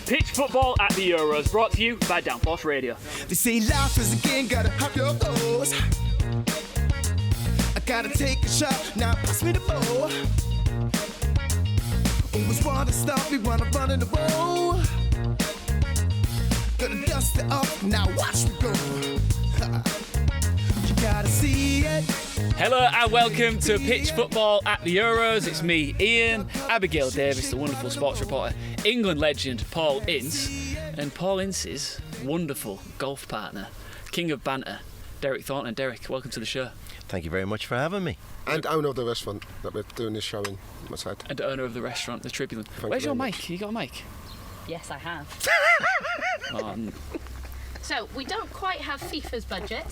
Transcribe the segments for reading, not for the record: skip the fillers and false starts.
Pitch Football at the Euros, brought to you by Downforce Radio. They say life is a game, gotta have your goals. I gotta take a shot, now pass me the ball. Always wanna stop me, wanna run in the ball. Gonna dust it off, now watch me go. You gotta see it. Hello and welcome to Pitch Football at the Euros. It's me, Iain, Abigail Davies, the wonderful sports reporter, England legend Paul Ince, and Paul Ince's wonderful golf partner, king of banter, Derek Thornton. Derek, welcome to the show. Thank you very much for having me. And owner of the restaurant that we're doing this show in, must add. And owner of the restaurant, the Tribune. Where's your mic? You got a mic? Yes, I have. Oh, So we don't quite have FIFA's budget.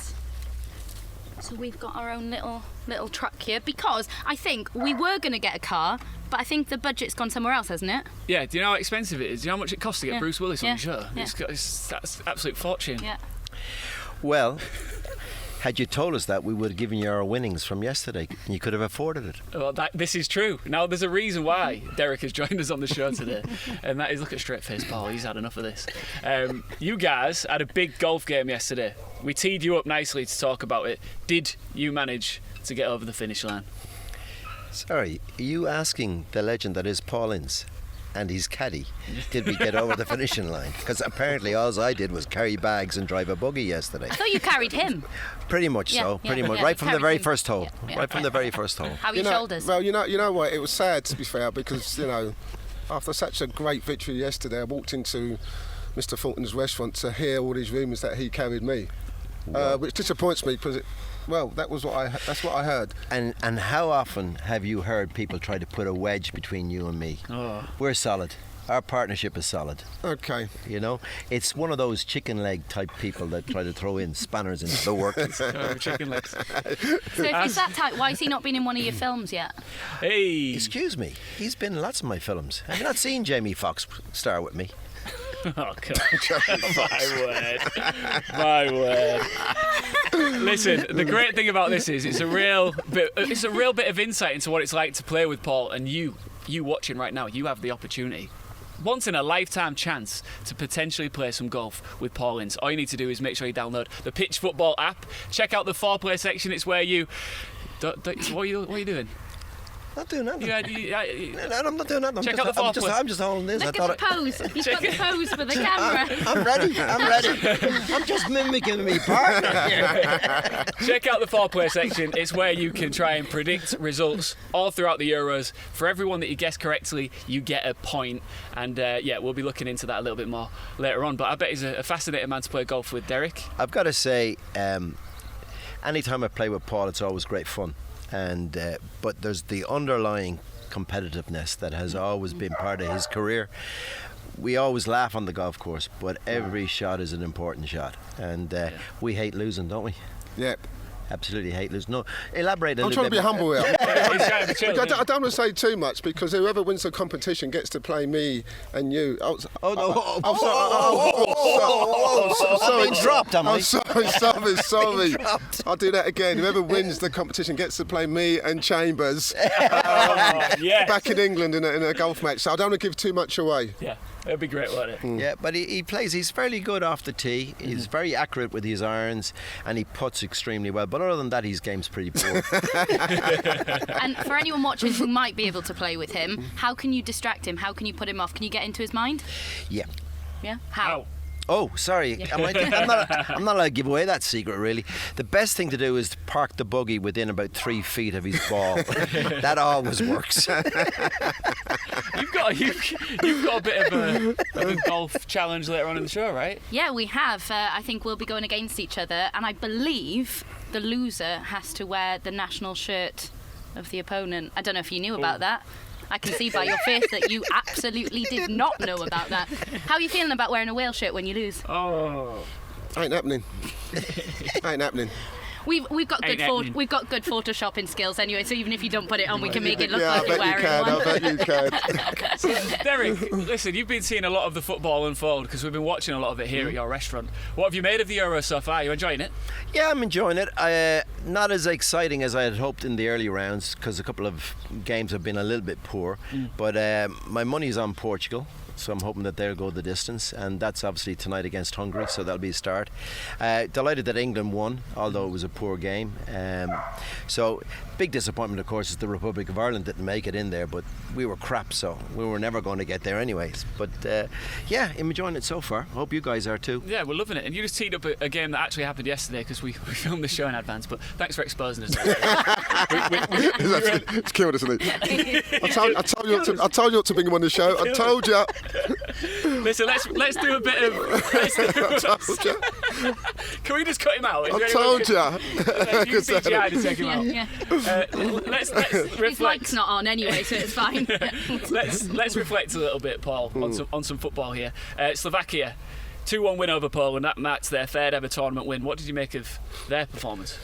So we've got our own little truck here because I think we were going to get a car, but I think the budget's gone somewhere else, hasn't it? yeah, do you know how expensive it is? Do you know how much it costs to get Yeah. Bruce Willis on Yeah. the show? Yeah. That's absolute fortune. Yeah. Well, had you told us that, we would have given you our winnings from yesterday and you could have afforded it. Well, this is true. Now, there's a reason why Derek has joined us on the show today, and that is, look at straight face Paul, he's had enough of this. You guys had a big golf game yesterday. We teed you up nicely to talk about it. Did you manage to get over the finish line? Sorry, are you asking the legend that is Paul Ince and his caddy, did we get over the finishing line? Because apparently all I did was carry bags and drive a buggy yesterday. I thought you carried him. Pretty much Yeah, so, yeah, pretty much. yeah, Right from the carried very him. first hole. Yeah, yeah. Right from the very first hole. How are your shoulders? Well, you know what? It was sad, to be fair, because after such a great victory yesterday, I walked into Mr. Thornton's restaurant to hear all these rumours that he carried me, which disappoints me because that's what I heard. And how often have you heard people try to put a wedge between you and me? Oh. We're solid. Our partnership is solid. Okay. You know, it's one of those chicken leg type people that try to throw in spanners into the works. Chicken legs. So if he's that tight, why has he not been in one of your films yet? Hey! Excuse me, he's been in lots of my films. Have you not seen Jamie Foxx star with me? Oh, God. My word. Listen, the great thing about this is it's a real bit of insight into what it's like to play with Paul, and you watching right now, you have the opportunity. Once in a lifetime chance to potentially play some golf with Paul Ince. All you need to do is make sure you download the Pitch Football app. Check out the foreplay section. It's where you. What are you doing? Not doing nothing. No, I'm not doing nothing. Check out the foreplay. I'm just holding this. Look at the pose. He's got the pose for the camera. I'm ready. I'm just mimicking me partner. Check out the foreplay section. It's where you can try and predict results all throughout the Euros. For everyone that you guess correctly, you get a point. And we'll be looking into that a little bit more later on. But I bet he's a fascinating man to play golf with, Derek. I've got to say, anytime I play with Paul, it's always great fun. And but there's the underlying competitiveness that has always been part of his career. We always laugh on the golf course, but every shot is an important shot, and we hate losing, don't we? Yep. Absolutely hate losing. No, elaborate a I'm little trying bit. to be humble here. He's trying to be chill, I isn't he? don't want to say too much because whoever wins the competition gets to play me and you. Sorry. Sorry, dropped, am I? I'm sorry. Dropped. I'll do that again. Whoever wins the competition gets to play me and Chambers Yes. back in England in a golf match. So I don't want to give too much away. Yeah, it'd be great, wouldn't it? Yeah, but he plays. He's fairly good off the tee. He's very accurate with his irons, and he putts extremely well. But other than that, his game's pretty poor. And for anyone watching who might be able to play with him, how can you distract him? How can you put him off? Can you get into his mind? Yeah. Yeah? How? Ow. Oh, sorry. I'm not allowed to give away that secret, really. The best thing to do is to park the buggy within about 3 feet of his ball. That always works. You've got a bit of a golf challenge later on in the show, right? Yeah, we have. I think we'll be going against each other, and I believe the loser has to wear the national shirt of the opponent. I don't know if you knew about that. I can see by your face that you absolutely did not know about that. How are you feeling about wearing a Wales shirt when you lose? Oh. Ain't happening. Ain't happening. We've got Ain't good happening. we've got good photoshopping skills anyway. So even if you don't put it on, we can make it look Yeah, like you're wearing I one. bet you can. Derek, listen, you've been seeing a lot of the football unfold because we've been watching a lot of it here at your restaurant. What have you made of the Euro so far? Are you enjoying it? Yeah, I'm enjoying it. Not as exciting as I had hoped in the early rounds because a couple of games have been a little bit poor. But my money's on Portugal. so I'm hoping that they'll go the distance, and that's obviously tonight against Hungary, so that'll be a start. Delighted that England won, although it was a poor game. So big disappointment, of course, is the Republic of Ireland didn't make it in there, but we were crap, so we were never going to get there anyways. But yeah, I'm enjoying it so far. Hope you guys are too. Yeah, we're loving it. And you just teed up a game that actually happened yesterday, because we filmed the show in advance, but thanks for exposing us. It's killed us, isn't it? I told you not to bring him on the show. I told you. Listen, let's do a bit of. Can we just cut him out? I told you. You can see Jai to take him out. Yeah. Let's His reflect. mic's not on anyway, so it's fine. Let's reflect a little bit, Paul, on some football here. Slovakia, 2-1 win over Poland. That marks their third ever tournament win. What did you make of their performance?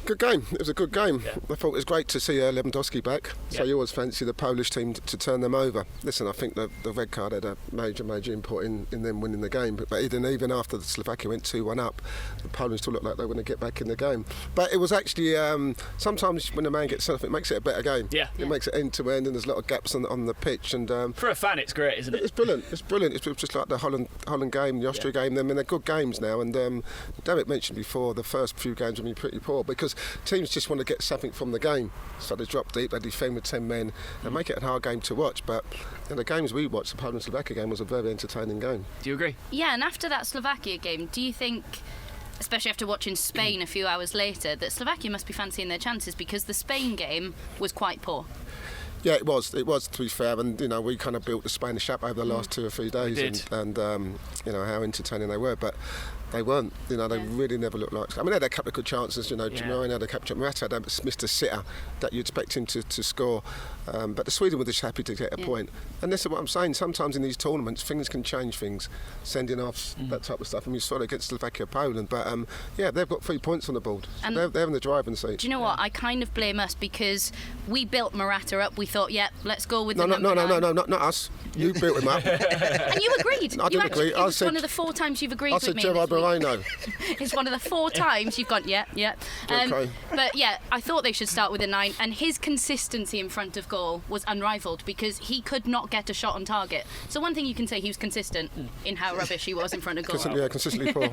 Good game. It was a good game. Yeah. I thought it was great to see Lewandowski back. So Yeah. you always fancy the Polish team to turn them over. Listen, I think the red card had a major input in them winning the game. But even after the Slovakia went 2-1 up, the Poland still looked like they were going to get back in the game. But it was actually sometimes when a man gets sent off, it makes it a better game. Yeah. It makes it end to end, and there's a lot of gaps on the pitch. And For a fan, it's great, isn't it? it's brilliant. It's brilliant. It's just like the Holland game, the Austria game. I mean, they're good games now. And Derek mentioned before, the first few games have been pretty poor because teams just want to get something from the game. So they drop deep, they defend with 10 men, and make it a hard game to watch. But in the games we watched, the Poland-Slovakia game was a very entertaining game. Do you agree? Yeah, and after that Slovakia game, do you think, especially after watching Spain a few hours later, that Slovakia must be fancying their chances, because the Spain game was quite poor? Yeah, it was to be fair, and we kind of built the Spanish up over the last 2 or 3 days, and how entertaining they were, but they weren't. They really never looked like. I mean, they had a couple of good chances. Jamorin had a couple. Morata had missed a sitter that you expect him to score, but the Sweden were just happy to get a point. And this is what I'm saying. Sometimes in these tournaments, things can change things, sending offs, that type of stuff. And we saw it against Slovakia, Poland, but they've got 3 points on the board. So And they're in the driving seat. Do you know what? I kind of blame us, because we built Morata up. We thought, let's go with No, the number 9. not us. You built him up. And you agreed. I didn't agree. I It's said- one of the 4 times you've agreed I with said me. Gerard this week. Moreno. It's one of the 4 times you've gone, yeah. Okay. But yeah, I thought they should start with a 9, and his consistency in front of goal was unrivaled, because he could not get a shot on target. So one thing you can say, he was consistent in how rubbish he was in front of goal. Consistently poor.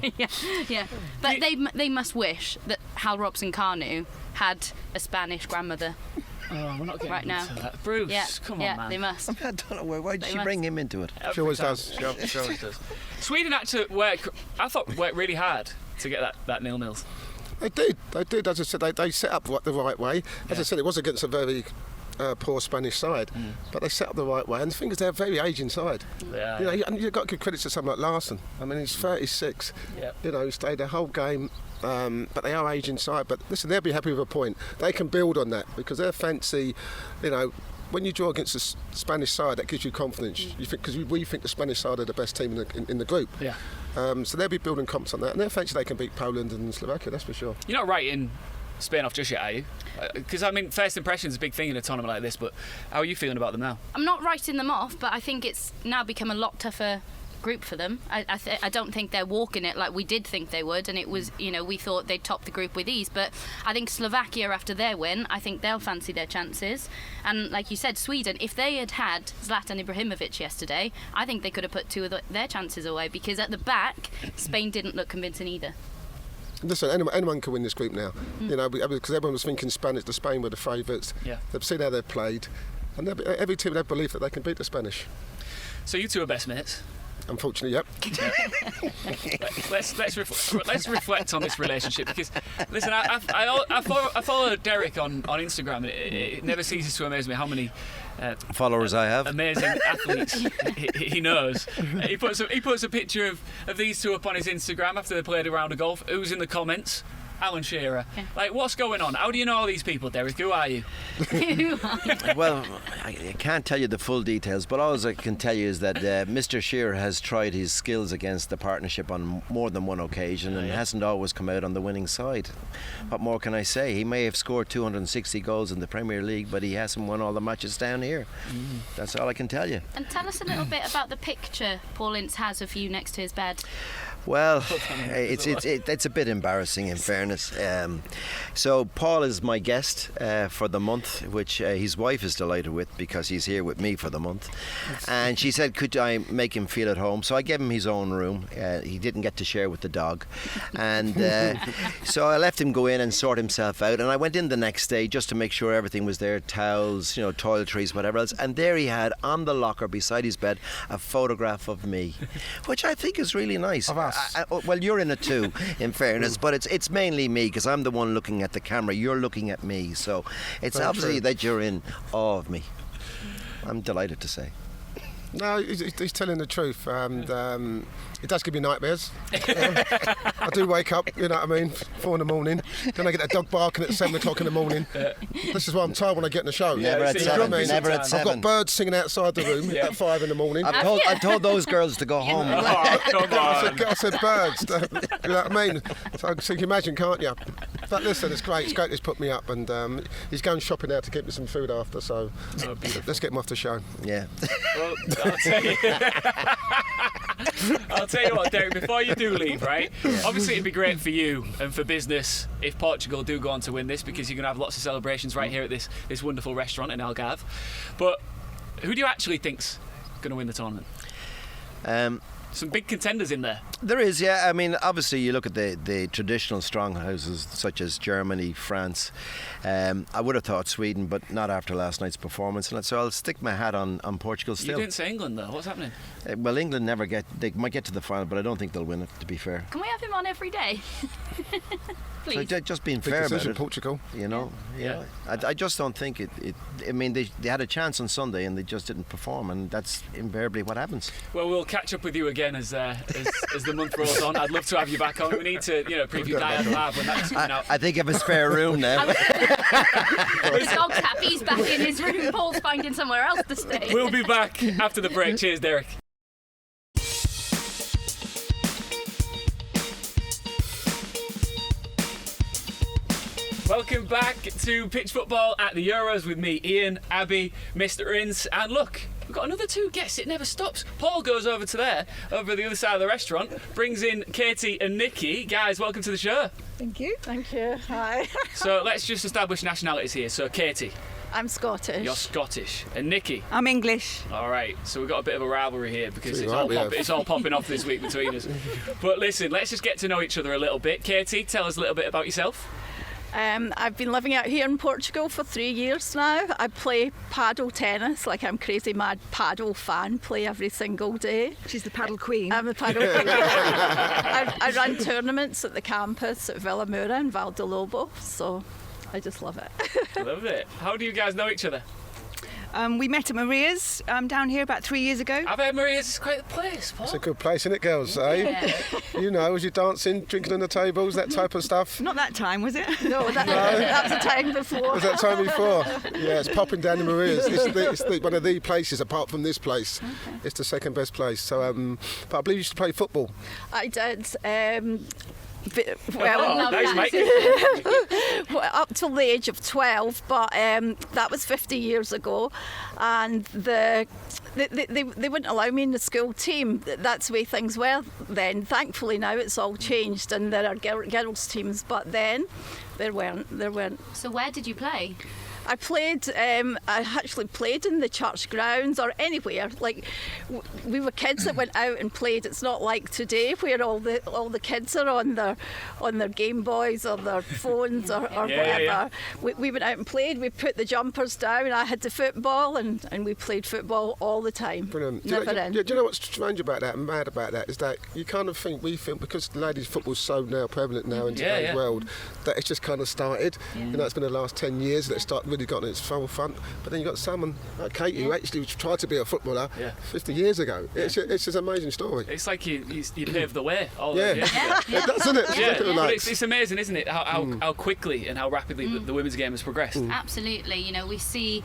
yeah. But they must wish that Hal Robson-Kanu had a Spanish grandmother. Oh, we're not getting Right now. into that. Bruce, Yeah, come on, yeah, man. they must. I don't know why did They she must. bring him into it? She always does. She always does. Sweden had to work. I thought worked really hard to get that 0-0. They did. As I said, they set up the right way. As I said, it was against a very poor Spanish side, but they set up the right way. And the thing is, they're a very aging side. Yeah. And you've got to give credit to someone like Larson. I mean, he's 36. Yep. He stayed the whole game. But they are aging side. But listen, they'll be happy with a point. They can build on that, because they're fancy. When you draw against the Spanish side, that gives you confidence. You think, because we think the Spanish side are the best team in the group. Yeah. So they'll be building confidence on that, and they're fancy they can beat Poland and Slovakia. That's for sure. You're not writing Spain off just yet, are you? Because I mean, first impressions is a big thing in a tournament like this. But how are you feeling about them now? I'm not writing them off, but I think it's now become a lot tougher group for them. I don't think they're walking it like we did think they would, and it was, we thought they'd top the group with ease, but I think Slovakia, after their win, I think they'll fancy their chances. And like you said, Sweden, if they had Zlatan Ibrahimovic yesterday, I think they could have put 2 of their chances away, because at the back Spain didn't look convincing either. Listen, anyone can win this group now. Because everyone was thinking the Spain were the favourites. Yeah. They've seen how they've played, and every team they believe that they can beat the Spanish. So you two are best mates. Unfortunately, yep. Let's reflect on this relationship, because listen, I follow Derek on Instagram, and it never ceases to amaze me how many Followers I have. amazing athletes he knows. He puts a picture of these two up on his Instagram after they played a round of golf. Who's in the comments? Alan Shearer. Yeah. Like, what's going on? How do you know all these people, Derek? Who are you? Well, I can't tell you the full details, but all I can tell you is that Mr. Shearer has tried his skills against the partnership on more than one occasion and hasn't always come out on the winning side. What more can I say? He may have scored 260 goals in the Premier League, but he hasn't won all the matches down here. That's all I can tell you. And tell us a little bit about the picture Paul Ince has of you next to his bed. Well, it's a bit embarrassing, in fairness. So Paul is my guest for the month, which his wife is delighted with because he's here with me for the month. And she said, could I make him feel at home? So I gave him his own room. He didn't get to share with the dog. And so I left him go in and sort himself out. And I went in the next day just to make sure everything was there, towels, toiletries, whatever else. And there he had, on the locker beside his bed, a photograph of me, which I think is really nice. Of us. Well, you're in it too, in fairness, but it's mainly me because I'm the one looking at the camera. You're looking at me, so it's Very obviously true. that you're in awe of me. I'm delighted to say. No, he's telling the truth, and it does give me nightmares. I do wake up, you know what I mean, 4 in the morning. Then I get that dog barking at 7 o'clock in the morning. This is why I'm tired when I get in the show. Never at so You know what 7. I mean? Never at I've 7. got birds singing outside the room at 5 in the morning. I've told those girls to go home. Oh, come on. I said birds. You know what I mean? So you can imagine, can't you? But listen, it's great. It's great he's put me up, and he's going shopping now to get me some food after. So let's get him off the show. Yeah. Well, I'll tell you what, Derek, before you do leave, right? Obviously, it'd be great for you and for business if Portugal do go on to win this because you're going to have lots of celebrations right here at this wonderful restaurant in Algarve. But who do you actually think's going to win the tournament? Some big contenders in there. There is, yeah. I mean, obviously, you look at the traditional strong houses such as Germany, France. I would have thought Sweden, but not after last night's performance. And so I'll stick my hat on Portugal still. You didn't say England, though. What's happening? Well, England they might get to the final, but I don't think they'll win it, to be fair. Can we have him on every day? So Please. just being Big fair about decision, it. Portugal. Yeah. I just don't think it. I mean, they had a chance on Sunday and they just didn't perform, and that's invariably what happens. Well, we'll catch up with you again as the month rolls on. I'd love to have you back on. We need to, preview Die Hard Live when that's coming out. I think I have a spare room now. The dog's happy. He's back in his room. Paul's finding somewhere else to stay. We'll be back after the break. Cheers, Derek. Welcome back to Pitch Football at the Euros with me, Iain, Abby, Mr. Ince, and look, we've got another 2 guests. It never stops. Paul goes over to there, over the other side of the restaurant, brings in Katie and Nikki. Guys, welcome to the show. Thank you. Thank you. Hi. So let's just establish nationalities here. So Katie, I'm Scottish. you're Scottish, and Nikki. I'm English. All right, so we've got a bit of a rivalry here because Pretty right, we have. it's all popping off this week between us. But listen, let's just get to know each other a little bit. Katie, tell us a little bit about yourself. I've been living out here in Portugal for 3 years now. I play paddle tennis, like I'm crazy mad paddle fan, play every single day. She's the paddle queen. I'm the paddle queen. I run tournaments at the campus at Villamoura and Valdellobo, so I just love it. Love it. How do you guys know each other? We met at Maria's down here about 3 years ago. I've heard Maria's is quite the place, Paul. It's a good place, isn't it, girls? Eh? Was you dancing, drinking on the tables, that type of stuff? Not that time, was it? No, that was the time before. Was that time before? Yeah, it's popping down in Maria's. It's one of the places, apart from this place. Okay. It's the second best place. So, but I believe you used to play football. I did. Nice, mate. Up till the age of 12, but that was 50 years ago, and they wouldn't allow me in the school team. That's the way things were then. Thankfully now it's all changed and there are girls teams, but then there weren't. So where did you play? I actually played in the church grounds or anywhere. Like we were kids that went out and played. It's not like today where all the kids are on their Game Boys or their phones or whatever. Yeah. We went out and played. We put the jumpers down. I had the football and we played football all the time. Brilliant. Do you know what's strange about that and mad about that is that you kind of think because ladies football's so now prevalent now in today's world that it's just kind of started. Yeah. It's been the last 10 years that it started. Really got its full front, but then you've got someone like Katie who actually tried to be a footballer 50 years ago. It's an amazing story. It's like you paved the way. It does, isn't it? Yeah, but it's amazing, isn't it? How quickly and how rapidly the women's game has progressed. Absolutely. We see,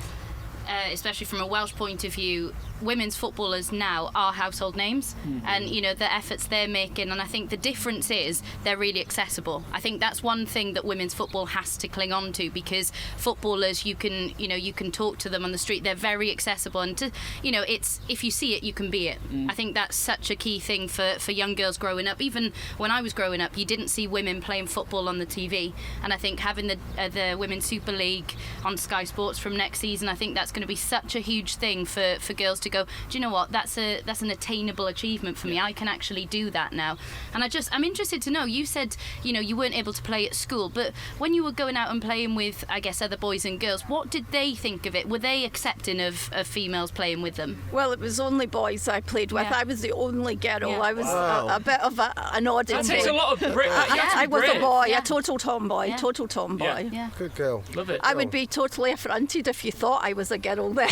especially from a Welsh point of view, women's footballers now are household names, and you know the efforts they're making, and I think the difference is they're really accessible. I think that's one thing that women's football has to cling on to, because footballers, you can talk to them on the street, they're very accessible, and it's if you see it, you can be it. I think that's such a key thing for young girls growing up. Even when I was growing up, you didn't see women playing football on the TV, and I think having the Women's Super League on Sky Sports from next season, I think that's going to be such a huge thing for girls to go, do you know what, that's an attainable achievement for me. I can actually do that now. And I'm interested to know, you said you weren't able to play at school, but when you were going out and playing with, I guess, other boys and girls, what did they think of it? Were they accepting of females playing with them? Well, it was only boys I played with. Yeah. I was the only girl. Yeah. I was a bit of an oddity. That takes a lot of Brit. I was a boy, Yeah. a total tomboy, Yeah. total tomboy. Yeah. Good girl. Love it. I would be totally affronted if you thought I was a girl then.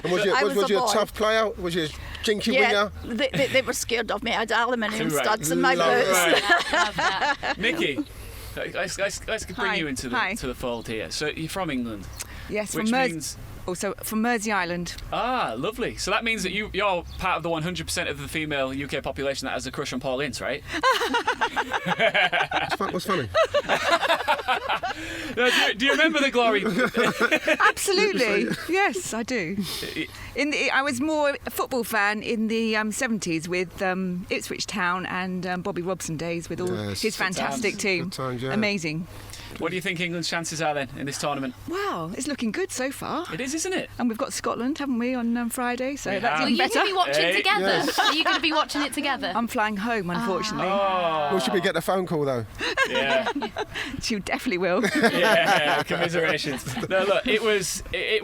And was you, I was, was was a you a boy. tough player? Was you a jinky Yeah, winger? they were scared of me. I had aluminium Right. studs in my Love boots. Right. Love that. Nikki, let's bring Hi. you into Hi. the fold here. So you're from England, Yes, which means also from Mersey Island. lovely. So that means that you're part of the 100% of the female UK population that has a crush on Paul Ince, right? What's funny? No, do you remember the glory? Absolutely, yes, I do. I was more a football fan in the 70s with Ipswich Town and Bobby Robson days with all Yes. his Good fantastic times. team. Good times, yeah. Amazing. What do you think England's chances are then in this tournament? Wow, it's looking good so far. It is, isn't it? And we've got Scotland, haven't we, on Friday? So We that's have. Are even you better. going to be watching Hey. together? Yes. Are you going to be watching it together? I'm flying home, unfortunately. Oh, Well, should we get the phone call though? yeah, She definitely will. yeah. Commiserations. No, look, it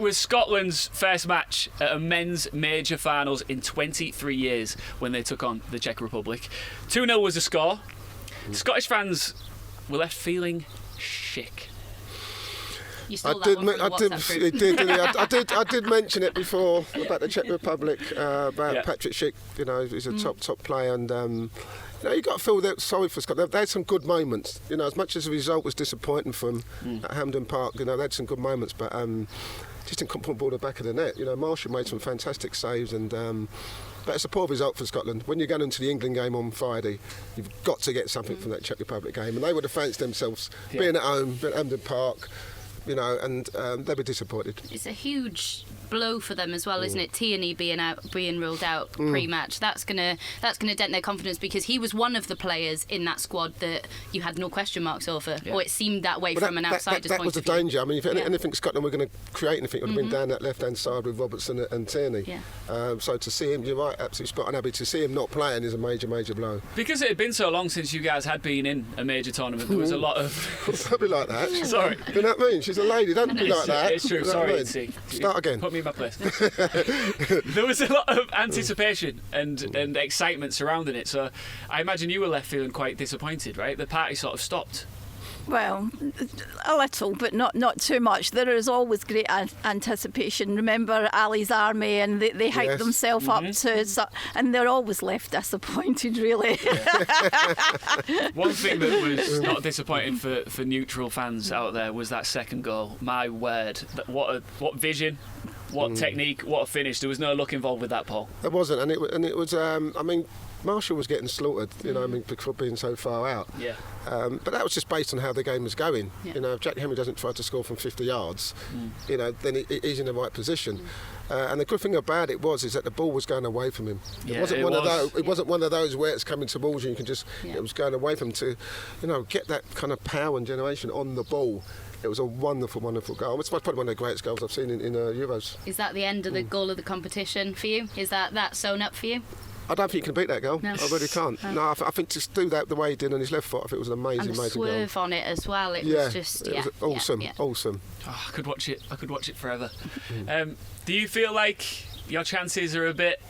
was Scotland's first match at a men's major finals in 23 years when they took on the Czech Republic. 2-0 was the score. Scottish fans were left feeling sick. You stole that one from the WhatsApp group. I did mention it before about the Czech Republic, about Yeah. Patrick Schick. He's a top player, and you got to feel that sorry for Scotland. They had some good moments. As much as the result was disappointing for them at Hampden Park, they had some good moments, but just didn't put the ball at the back of the net. Marshall made some fantastic saves, and but it's a poor result for Scotland. When you're going into the England game on Friday, you've got to get something from that Czech Republic game, and they would have fancied themselves being at home, being at Hampden Park. And they were disappointed. It's a huge blow for them as well, isn't it? Tierney being ruled out pre-match. That's gonna dent their confidence, because he was one of the players in that squad that you had no question marks over, or it seemed that way from an outsider's that point was of the view. danger. I mean, if anything Scotland were going to create anything, it would have been down that left-hand side with Robertson and Tierney. Yeah. So to see him, you're right, absolutely spot on, Abby. To see him not playing is a major blow. Because it had been so long since you guys had been in a major tournament, there was a lot of... Don't be like that. Sorry. You know what I mean? She's a lady. Don't be like that. It's true. You know Sorry, what I mean? Ince. Start again. Put me in my place. There was a lot of anticipation and excitement surrounding it, so I imagine you were left feeling quite disappointed, right? The party sort of stopped. Well, a little, but not too much. There is always great anticipation. Remember Ali's Army, and they hyped Yes. themselves up to, and they're always left disappointed, really. One thing that was not disappointing for neutral fans out there was that second goal. My word, what vision, what technique, what a finish. There was no luck involved with that, Paul. There wasn't, and it was. I mean, Marshall was getting slaughtered. Before being so far out. Yeah. But that was just based on how the game was going. Yeah. If Jack Henry doesn't try to score from 50 yards, then he's in the right position. And the good thing about it is that the ball was going away from him. Yeah, It wasn't it one of was. those. It wasn't one of those where it's coming towards you. You can just. Yeah. It was going away from him to, get that kind of power and generation on the ball. It was a wonderful, wonderful goal. It's probably one of the greatest goals I've seen in Euros. Is that the end of the goal of the competition for you? Is that sewn up for you? I don't think you can beat that goal. No. I really can't. No, I think to do that the way he did on his left foot, I think it was an amazing, And the amazing goal. swerve on it as well. It Yeah, was just it was awesome, awesome. Oh, I could watch it forever. Do you feel like your chances are a bit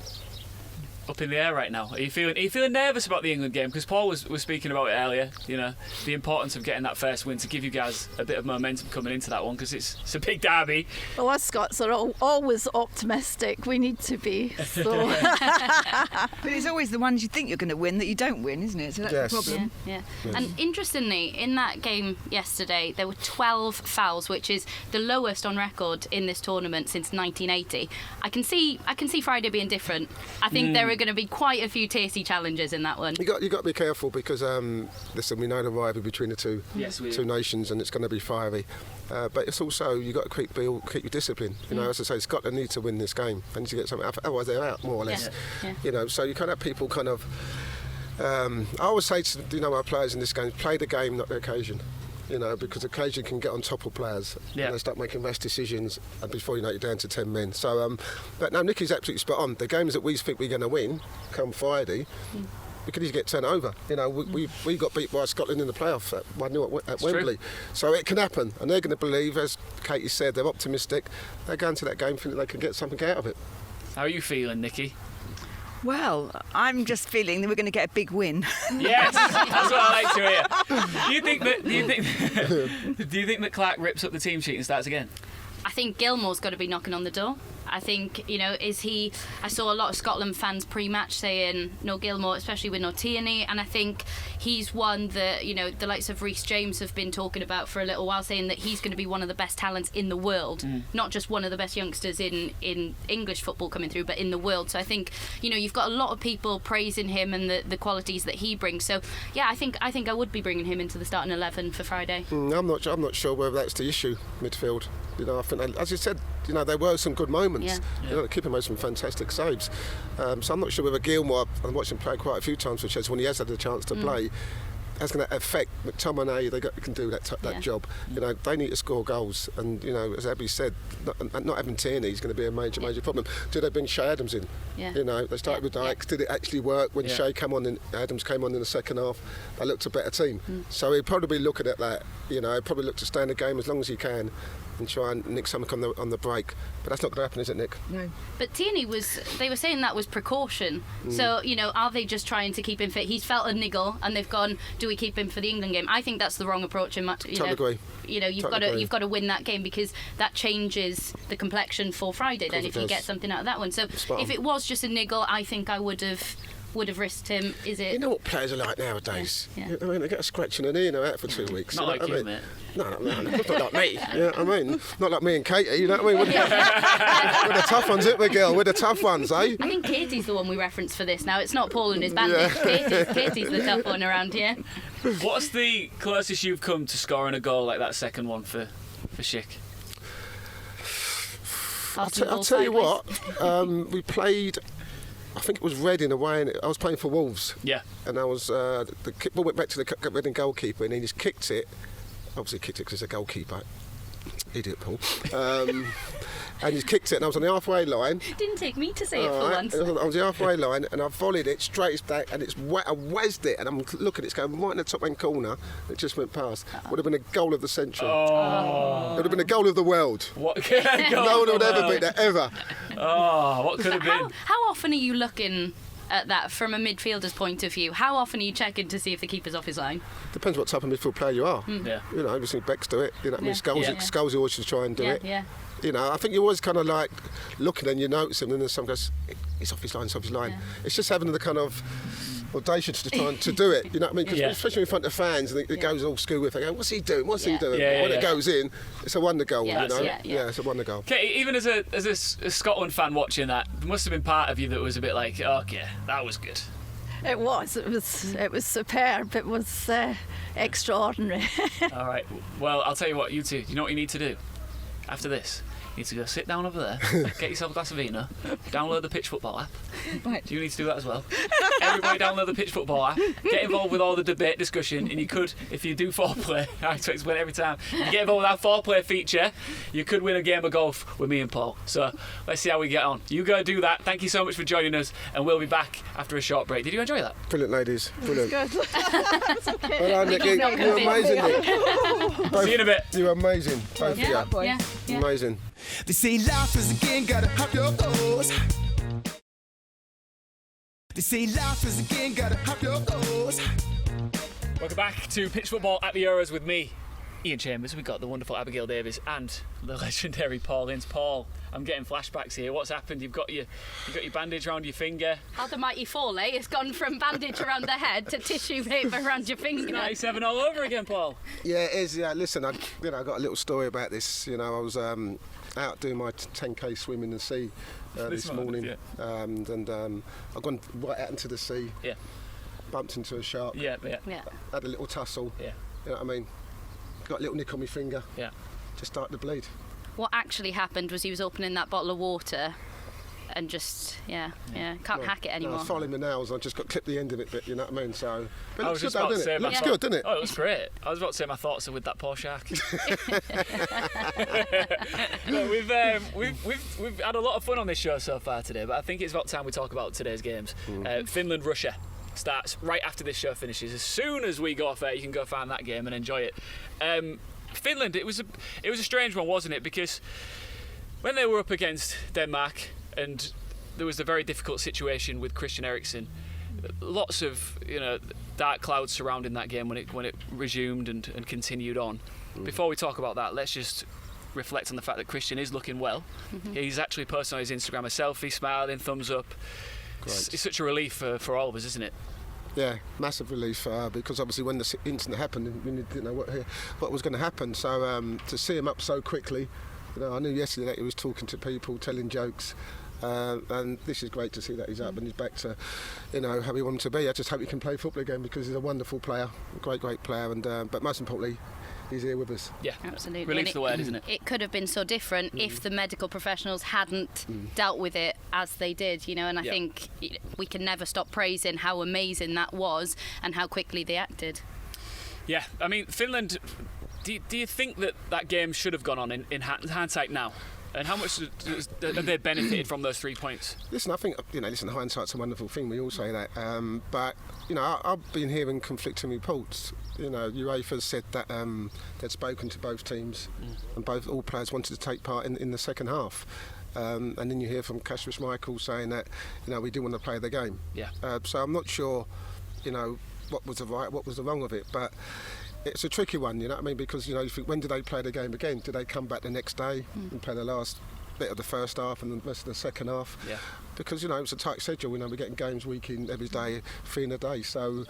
up in the air right now? Are you feeling nervous about the England game? Because Paul was speaking about it earlier. You know, the importance of getting that first win to give you guys a bit of momentum coming into that one, because it's a big derby. Well, us Scots are always optimistic. We need to be. So. But it's always the ones you think you're going to win that you don't win, isn't it? So that's Yes. the problem. Yeah. And interestingly, in that game yesterday, there were 12 fouls, which is the lowest on record in this tournament since 1980. I can see Friday being different. I think there are going to be quite a few tasty challenges in that one. You got to be careful because listen, we know the rivalry between the two nations, and it's going to be fiery. But it's also you got to keep your discipline. You know, as I say, Scotland need to win this game. They need to get something out, otherwise they're out more or less. Yeah. You know, so you can't have people kind of. I always say to our players in this game, play the game, not the occasion. You know, because occasion can get on top of players. Yeah. And they start making rash decisions, and before you know it, you're down to 10 men. So, but no, Nicky's absolutely spot on. The games that we think we're going to win come Friday, we could easily get turned over. You know, we got beat by Scotland in the playoff at 1-0 at Wembley. So it can happen, and they're going to believe, as Katie said, they're optimistic. They're going to that game thinking they can get something out of it. How are you feeling, Nicky? Well, I'm just feeling that we're going to get a big win. Yes, that's what I like to hear. Do you think that Clark rips up the team sheet and starts again? I think Gilmore's got to be knocking on the door. I think, you know, I saw a lot of Scotland fans pre-match saying no Gilmore, especially with no Tierney, and I think he's one that, you know, the likes of Reece James have been talking about for a little while, saying that he's going to be one of the best talents in the world, not just one of the best youngsters in English football coming through, but in the world. So I think, you know, you've got a lot of people praising him and the qualities that he brings. So yeah, I think I would be bringing him into the starting 11 for Friday. I'm not sure whether that's the issue, midfield. You know, I think, as you said, you know, there were some good moments. You know, the keeper made some fantastic saves. So I'm not sure whether Gilmore, I've watched him play quite a few times for Chelsea when he has had a chance to play, that's going to affect McTominay. They can do that job. You know, they need to score goals, and you know, as Abby said, not having Tierney is going to be a major problem. Do they bring Shay Adams in? You know, they started with Dykes. Did it actually work when Shay came on? And Adams came on in the second half. They looked a better team. So he'd probably be looking at that. You know, he'd probably look to stay in the game as long as he can and try and nick something on the break. But that's not going to happen, is it, Nick? No. But Tierney they were saying that was precaution. So, you know, are they just trying to keep him fit? He's felt a niggle and they've gone, do we keep him for the England game? I think that's the wrong approach. Totally agree. You know, you've got to win that game, because that changes the complexion for Friday then if you get something out of that one. So if it was just a niggle, I think I would have risked him. Is it? You know what players are like nowadays? Yeah. I mean, they get a scratch in an ear and they're out for 2 weeks. Not like you, mate. No, not like me. Yeah, I mean, not like me and Katie. You know what I mean? We're the tough ones, isn't we, girl? We're the tough ones, eh? I think Katie's the one we reference for this now. It's not Paul and his bandit. Katie's the tough one around here. What's the closest you've come to scoring a goal like that second one for Schick? I'll tell you what. We played. I think it was Reading away, and I was playing for Wolves. Yeah. And I was the ball went back to the Reading goalkeeper, and he just kicked it. Obviously, kicked it because he's a goalkeeper. Idiot, Paul. And he's kicked it, and I was on the halfway line. Didn't take me to say it for once. I was on the halfway line, and I volleyed it straight back, and I whizzed it, and I'm looking, it's going right in the top end corner. It just went past. Would have been a goal of the century. It would have been a goal of the world. What? No one would ever beat that ever. Oh, what could have been? How often are you looking at that from a midfielder's point of view? How often are you checking to see if the keeper's off his line? Depends what type of midfield player you are. Yeah. You know, I've seen Becks do it. You know what I mean? Skulls always should try and do it. Yeah. You know, I think you're always kind of like looking and you notice him, and then some goes, it's off his line, it's off his line. Yeah. It's just having the kind of audacious to try to do it. You know what I mean? 'Cause especially in front of fans, and it goes all school with. They go, what's he doing? What's he doing? Yeah, when it goes in, it's a wonder goal. Yeah, you know? yeah. It's a wonder goal. Okay, even as a Scotland fan watching that, there must have been part of you that was a bit like, okay, that was good. It was superb. It was extraordinary. All right. Well, I'll tell you what, you two. You know what you need to do after this? You need to go sit down over there, get yourself a glass of vino, download the Pitch Football app. Right. You need to do that as well. Everybody download the Pitch Football app. Get involved with all the debate, discussion, and you could, if you do foreplay, I have to explain it every time, you get involved with our foreplay feature, you could win a game of golf with me and Paul. So let's see how we get on. You go do that. Thank you so much for joining us, and we'll be back after a short break. Did you enjoy that? Brilliant, ladies. Brilliant. Good. Well done, Nick. You're amazing, Nick. See you in a bit. You're amazing. Both of you. Yeah. Amazing. They say life is a game, gotta have your goals. They say life is a game, gotta have your goals. Welcome back to Pitch Football at the Euros with me, Iain Chambers. We've got the wonderful Abigail Davies and the legendary Paul Ince. Paul, I'm getting flashbacks here. What's happened? You've got your bandage around your finger. How the mighty fall, eh? It's gone from bandage around the head to tissue paper around your finger. 97 all over again, Paul. Yeah, it is. Yeah, listen, I got a little story about this. I was out doing my 10k swim in the sea this morning, yeah. and I've gone right out into the sea. Yeah. Bumped into a shark. Yeah. Had a little tussle. Yeah. You know what I mean? Got a little nick on my finger. Yeah. Just started to bleed. What actually happened was he was opening that bottle of water and just, can't hack it anymore. I was filing my nails. I just got clipped the end of it, but you know what I mean. So, but it I looks was just good, about though, to say doesn't it? It looks good, doesn't it? Oh, it looks great. I was about to say my thoughts are with that poor shark. Look, we've had a lot of fun on this show so far today, but I think it's about time we talk about today's games. Finland-Russia starts right after this show finishes. As soon as we go off air, you can go find that game and enjoy it. Finland, it was a strange one, wasn't it? Because when they were up against Denmark and there was a very difficult situation with Christian Eriksen, lots of dark clouds surrounding that game when it resumed and continued on. Before we talk about that, let's just reflect on the fact that Christian is looking well. He's actually posted on his Instagram a selfie, smiling, thumbs up. It's such a relief for all of us, isn't it? Yeah, massive relief because obviously when the incident happened, we didn't know what was going to happen. So to see him up so quickly, I knew yesterday that he was talking to people, telling jokes, and this is great to see that he's up and he's back to, how he wanted to be. I just hope he can play football again because he's a wonderful player, a great player, and but most importantly, he's here with us. Yeah, absolutely. Relief's the word, isn't it? It could have been so different if the medical professionals hadn't dealt with it as they did, and I think we can never stop praising how amazing that was and how quickly they acted. Yeah, I mean, Finland, do you think that game should have gone on in hindsight now? And how much have they benefited from those 3 points? Listen, I think, hindsight's a wonderful thing. We all say that. But, I've been hearing conflicting reports. UEFA said that they'd spoken to both teams and all players wanted to take part in the second half. And then you hear from Kasper Schmeichel saying that, we didn't want to play the game. Yeah. So I'm not sure, what was the right, what was the wrong of it. But it's a tricky one, you know what I mean? Because, you think, when do they play the game again? Do they come back the next day and play the last bit of the first half and the rest of the second half? Yeah. Because, it's a tight schedule. We're getting games week in, every day, 3 in a day. So,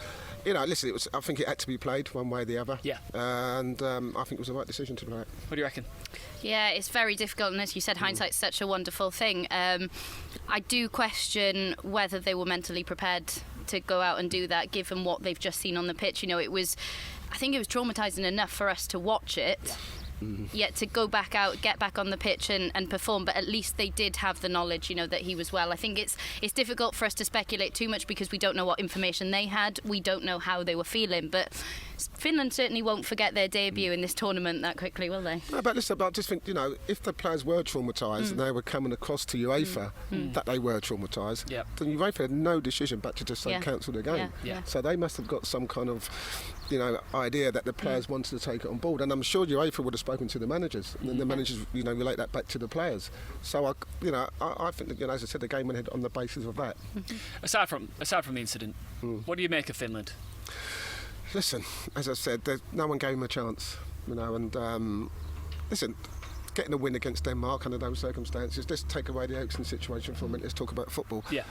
listen, I think it had to be played one way or the other. Yeah. And I think it was the right decision to play it. What do you reckon? Yeah, it's very difficult, and as you said, hindsight's such a wonderful thing. I do question whether they were mentally prepared to go out and do that, given what they've just seen on the pitch. I think it was traumatising enough for us to watch it. Yeah. Yet to go back out, get back on the pitch and perform, but at least they did have the knowledge, that he was well. I think it's difficult for us to speculate too much because we don't know what information they had, we don't know how they were feeling, but Finland certainly won't forget their debut in this tournament that quickly, will they? No, but listen, I just think, if the players were traumatised and they were coming across to UEFA that they were traumatised, then UEFA had no decision but to just say cancel the game. Yeah. So they must have got some kind of idea that the players wanted to take it on board, and I'm sure UEFA would have spoken to the managers, and then the managers relate that back to the players. So I think that, as I said, the game went ahead on the basis of that. Aside from the incident, what do you make of Finland? Listen, as I said, no one gave him a chance, and listen, getting a win against Denmark under those circumstances, let's take away the Eriksen situation for a minute, let's talk about football. Yeah.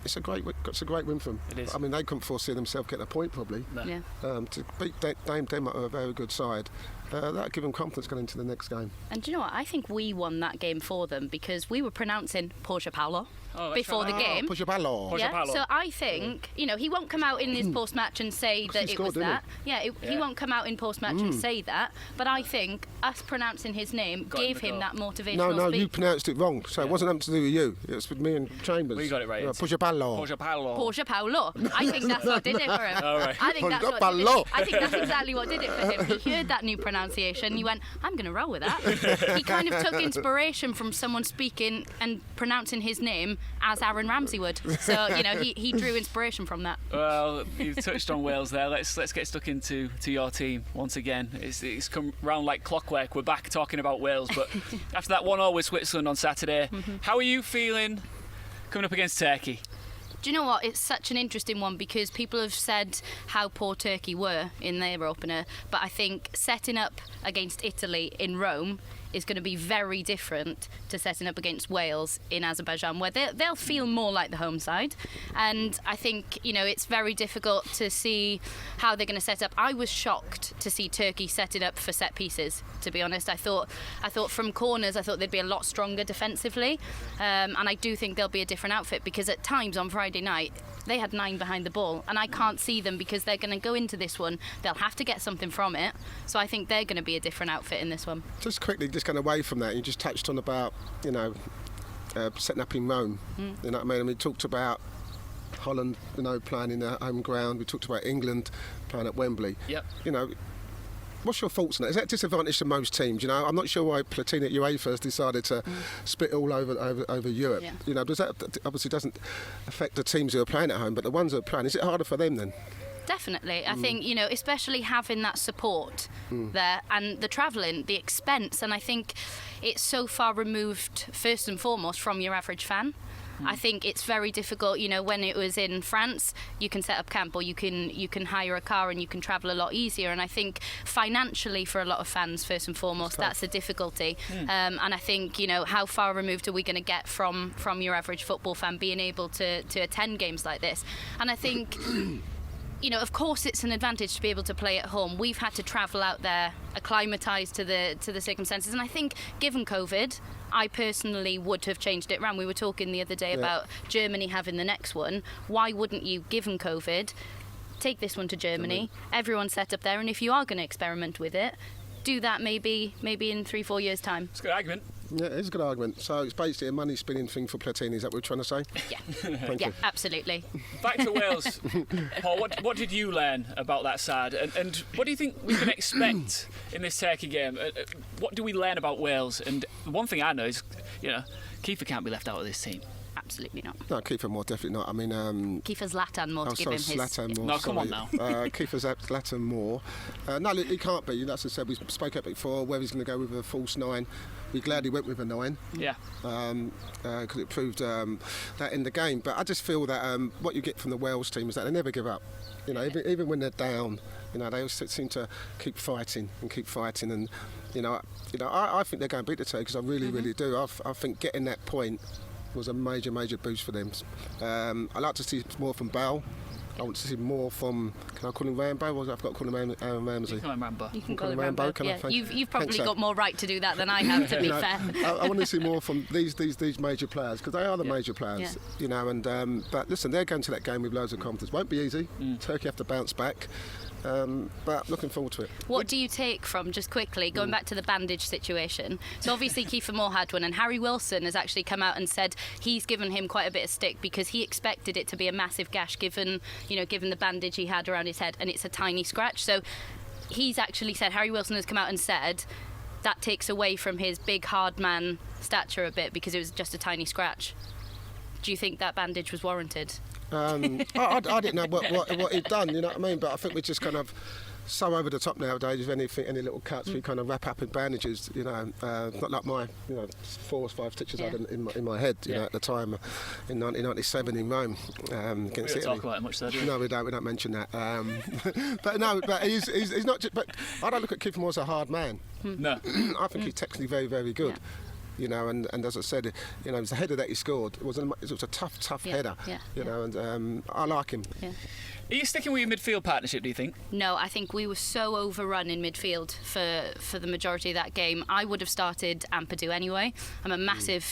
It's a great win for them. It is. I mean, they couldn't foresee themselves getting a point probably. No. Yeah. To beat Denmark are a very good side. That'll give them confidence going into the next game. And do you know what? I think we won that game for them because we were pronouncing Portia Paolo before the game. Portia Paolo. Yeah, so I think, he won't come out in his post-match and say that it was that. He won't come out in post-match and say that, but I think us pronouncing his name gave him that motivational No, speech. you pronounced it wrong, so it wasn't something to do with you. It was with me and Chambers. We got it right. Portia Paolo. Portia Paolo. Portia Paolo. I think that's what did it for him. All right. I think that's what did it. I think that's exactly what did it for him. He heard that new pronunciation, he went, I'm going to roll with that. He kind of took inspiration from someone speaking and pronouncing his name as Aaron Ramsey would. So, he drew inspiration from that. Well, you've touched on Wales there. Let's get stuck into your team once again. It's come round like clockwork. We're back talking about Wales, but after that 1-0 with Switzerland on Saturday, how are you feeling coming up against Turkey? Do Do you know what? It's such an interesting one because people have said how poor Turkey were in their opener, but I think setting up against Italy in Rome is going to be very different to setting up against Wales in Azerbaijan, where they'll feel more like the home side. And I think, it's very difficult to see how they're going to set up. I was shocked to see Turkey set it up for set pieces, to be honest. I thought from corners, I thought they'd be a lot stronger defensively. And I do think they'll be a different outfit, because at times on Friday night, they had 9 behind the ball, and I can't see them, because they're going to go into this one, they'll have to get something from it. So I think they're going to be a different outfit in this one. Just quickly, just going away from that, you just touched on about, setting up in Rome. You know what I mean? And we talked about Holland, playing in their home ground. We talked about England playing at Wembley. Yep. What's your thoughts on that? Is that a disadvantage to most teams? I'm not sure why Platini at UEFA has decided to split all over Europe. Yeah. Does that obviously doesn't affect the teams who are playing at home, but the ones who are playing, is it harder for them then? Definitely. I think, especially having that support there and the travelling, the expense, and I think it's so far removed, first and foremost, from your average fan. I think it's very difficult, when it was in France, you can set up camp, or you can hire a car and you can travel a lot easier. And I think financially for a lot of fans, first and foremost, that's a difficulty. And I think, how far removed are we going to get from your average football fan being able to attend games like this? And I think... of course it's an advantage to be able to play at home. We've had to travel out there, acclimatise to the circumstances, and I think given COVID, I personally would have changed it around. We were talking the other day about Germany having the next one. Why wouldn't you, given COVID, take this one to Germany, everyone set up there, and if you are going to experiment with it, do that maybe in 3-4 years' time. It's a good argument. Yeah, it is a good argument. So it's basically a money-spinning thing for Platini, is that what we're trying to say? Yeah, Thank you. Absolutely. Back to Wales. Paul, what did you learn about that side? And what do you think we can expect in this Turkey game? What do we learn about Wales? And one thing I know is, Kiefer can't be left out of this team. Absolutely not. No, Kiefer Moore, definitely not. I mean... Kiefer Zlatan Moore, to give him his... Zlatan Moore, no, come on now. Kiefer Zlatan Moore. No, look, he can't be. As I said, we spoke about it before, whether he's going to go with a false 9. We're glad he went with a 9. Yeah. Because it proved that in the game. But I just feel that what you get from the Wales team is that they never give up. Even when they're down, they always seem to keep fighting. And, I think they're going to beat the Turks. I really, really do. I think getting that point was a major boost for them. I like to see more from Bale. I want to see more from... Can I call him Rambo? Or I've got to call him Ramsey. You can call him Rambo. You can call him Rambo. Yeah. You've probably got more right to do that than I have, to be fair. I want to see more from these major players, because they are the major players. But listen, they're going to that game with loads of confidence. Won't be easy. Turkey have to bounce back. But looking forward to it. What do you take from, just quickly, going back to the bandage situation? So obviously Kiefer Moore had one, and Harry Wilson has actually come out and said he's given him quite a bit of stick because he expected it to be a massive gash given the bandage he had around his head, and it's a tiny scratch. So he's actually said, Harry Wilson has come out and said that takes away from his big hard man stature a bit because it was just a tiny scratch. Do you think that bandage was warranted? I didn't know what he'd done, you know what I mean? But I think we're just kind of so over the top nowadays with any little cuts we kind of wrap up in bandages, not like my 4 or 5 stitches I had in my head at the time in 1997 in Rome against Italy. We don't talk about it much though, do we? No, we don't mention that. But he's not just, but I don't look at Kiefer Moore as a hard man. No. I think he's technically very, very good. And as I said, it was the header that he scored. It was a tough header. And I like him. Yeah. Are you sticking with your midfield partnership, do you think? No, I think we were so overrun in midfield for the majority of that game. I would have started Ampadu anyway. I'm a massive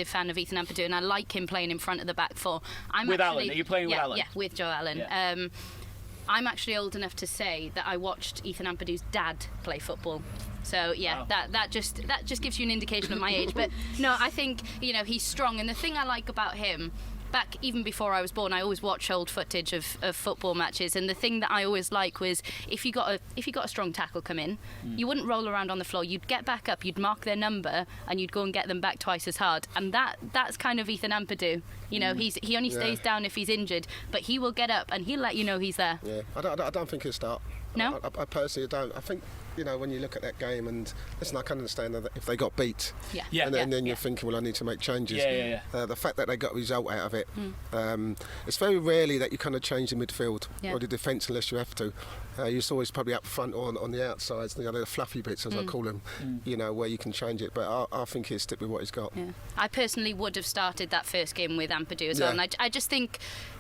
fan of Ethan Ampadu, and I like him playing in front of the back four. With Alan? Are you playing with Alan? Yeah, with Joe Allen. Yeah. I'm actually old enough to say that I watched Ethan Ampadu's dad play football. So yeah, wow. that just gives you an indication of my age. But no, I think he's strong, and the thing I like about him, back even before I was born, I always watch old footage of football matches, and the thing that I always like was if you got a strong tackle come in, you wouldn't roll around on the floor. You'd get back up, you'd mark their number, and you'd go and get them back twice as hard. And that's kind of Ethan Ampadu. He only stays down if he's injured, but he will get up and he'll let you know he's there. Yeah, I don't think he'll start. No? I personally don't. I think, when you look at that game, and listen, I can understand that if they got beat, Yeah. and then you're thinking, well, I need to make changes. Yeah. The fact that they got a result out of it, it's very rarely that you kind of change the midfield or the defence unless you have to. You're always probably up front or on the outsides, the fluffy bits, as I call them, where you can change it. But I think he'll stick with what he's got. Yeah. I personally would have started that first game with Ampadu as well, and I just think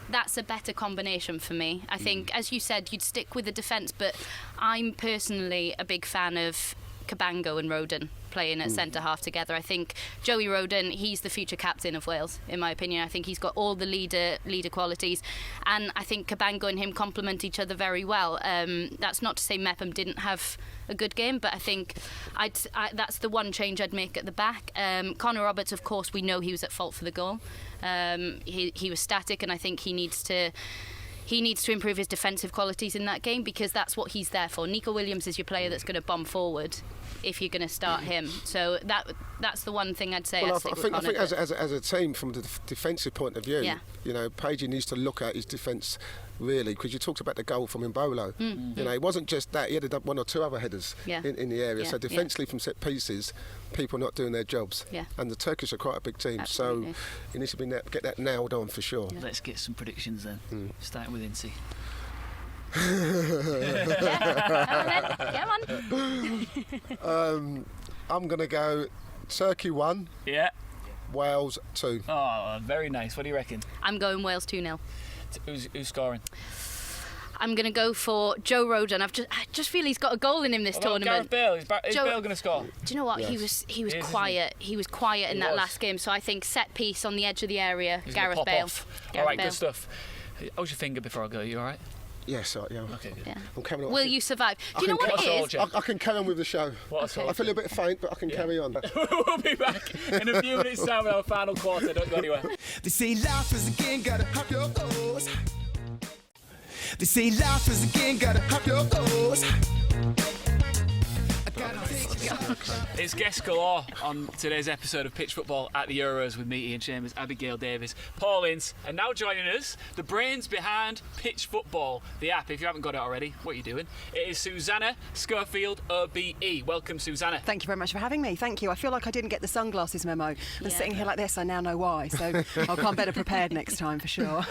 that's a better combination for me. I think, as you said, you'd stick with the defence, but I'm personally a big fan of Cabango and Roden playing at centre half together. I think Joey Roden, he's the future captain of Wales, in my opinion. I think he's got all the leader qualities, and I think Cabango and him complement each other very well. That's not to say Mepham didn't have a good game, but I think that's the one change I'd make at the back. Connor Roberts, of course, we know he was at fault for the goal. He was static, and I think he needs to improve his defensive qualities in that game, because that's what he's there for. Nico Williams is your player that's going to bomb forward if you're going to start him. So that's the one thing I'd say. Well, I think as a team, from the defensive point of view, Pagey needs to look at his defence really, because you talked about the goal from Mbolo. It wasn't just that; he had one or two other headers in the area. So defensively, from set pieces, people not doing their jobs. And the Turkish are quite a big team, so he needs to get that nailed on for sure. Let's get some predictions then. Starting with Ince. Come on. I'm going to go Turkey 1. Yeah. Wales 2. Oh, very nice. What do you reckon? I'm going Wales 2-0. Who's scoring? I'm going to go for Joe Roden. I just feel he's got a goal in him this tournament. Gareth Bale. Is Bale going to score? Do you know what? Yes. He was quiet. He was quiet in that last game. So I think set piece on the edge of the area. He's Gareth pop Bale. Off. All right, good stuff. How's your finger before I go? You all right? Yes, yeah. Okay, good. Yeah. I'm carrying on. Will you survive? Do you know what it is? I can carry on with the show. What a soldier. I feel a bit faint, but I can carry on. We'll be back in a few minutes' time with our final quarter. Don't go anywhere. They say life is a game, gotta hop your toes. They say life is a game, gotta hop your toes. It's guest galore on today's episode of Pitch Football at the Euros with me, Iain Chambers, Abigail Davies, Paul Ince, and now joining us, the brains behind Pitch Football, the app. If you haven't got it already, what are you doing? It is Susannah Schofield OBE. Welcome, Susannah. Thank you very much for having me. Thank you. I feel like I didn't get the sunglasses memo. And sitting here like this, I now know why. So I'll come better prepared next time for sure.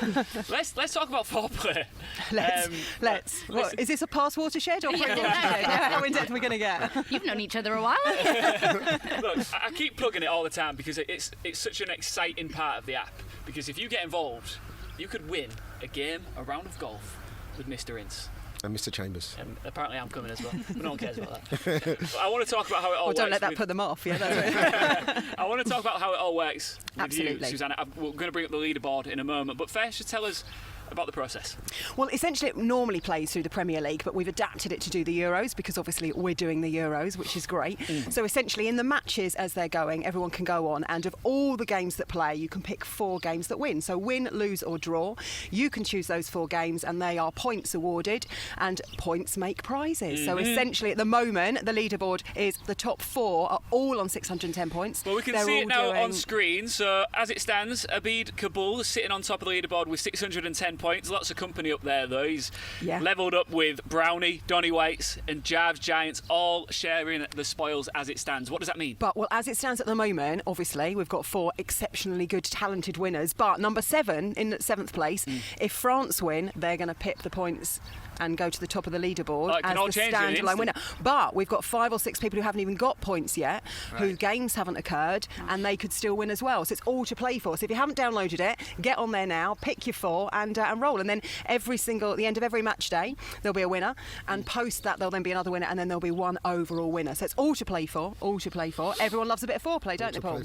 Let's talk about foreplay. Let's. What, is this a past watershed or pre-watershed? How in depth are we going to get? You've known each other a while. Look, I keep plugging it all the time because it's such an exciting part of the app. Because if you get involved, you could win a game, a round of golf with Mr. Ince. And Mr. Chambers. And apparently I'm coming as well, but no one cares about that. But I want to talk about how it all works. Don't let that put them off. Yeah, that's it. I want to talk about how it all works with Absolutely. you, Susannah. We're going to bring up the leaderboard in a moment, but first, just tell us about the process. Well, essentially it normally plays through the Premier League, but we've adapted it to do the Euros because obviously we're doing the Euros, which is great. So essentially in the matches as they're going, everyone can go on, and of all the games that play, you can pick 4 games that win. So win, lose or draw. You can choose those 4 games and they are points awarded, and points make prizes. So essentially at the moment, the leaderboard is the top 4 are all on 610 points. Well, we can see it now on screen. So as it stands, Abid Kabul is sitting on top of the leaderboard with 610 points. Lots of company up there though. He's levelled up with Brownie, Donny Waits and Jarves Giants, all sharing the spoils as it stands. What does that mean? Well, as it stands at the moment, obviously we've got 4 exceptionally good, talented winners, but number 7 in 7th place, if France win, they're going to pip the points and go to the top of the leaderboard as the standalone winner. But we've got 5 or 6 people who haven't even got points yet, whose games haven't occurred, and they could still win as well. So it's all to play for. So if you haven't downloaded it, get on there now, pick your 4 and roll. And then at the end of every match day, there'll be a winner, and post that there'll then be another winner, and then there'll be one overall winner. So it's all to play for, all to play for. Everyone loves a bit of foreplay, don't they, Paul?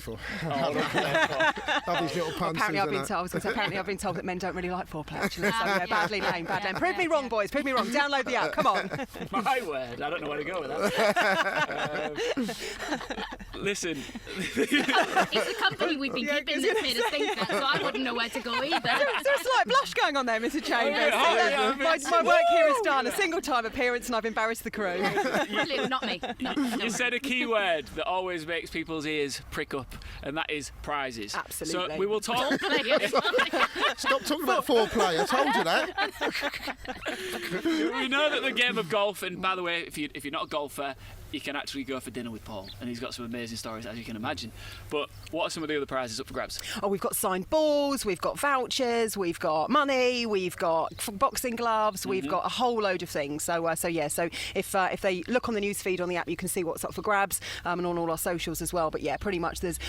Love these little puns. Apparently I've been told that men don't really like foreplay, actually. So yeah, badly named. Prove me wrong, boys. Prove me wrong. Download the app. Come on. My word. I don't know where to go with that. Listen. It's the company we've been keeping that's made us think that, so I wouldn't know where to go either. There's a slight blush going on there, Mr. Chambers. My work here is done. A single-time appearance, and I've embarrassed the crew. Brilliant, not me. No, You said a key word that always makes people's ears prick up, and that is prizes. Absolutely. So we will talk. Stop talking about foreplay. I told you that. We know that the game of golf, and by the way, if you're not a golfer, you can actually go for dinner with Paul, and he's got some amazing stories, as you can imagine. But what are some of the other prizes up for grabs? Oh, we've got signed balls, we've got vouchers, we've got money, we've got boxing gloves, we've got a whole load of things. So if they look on the news feed on the app, you can see what's up for grabs, and on all our socials as well. But yeah, pretty much if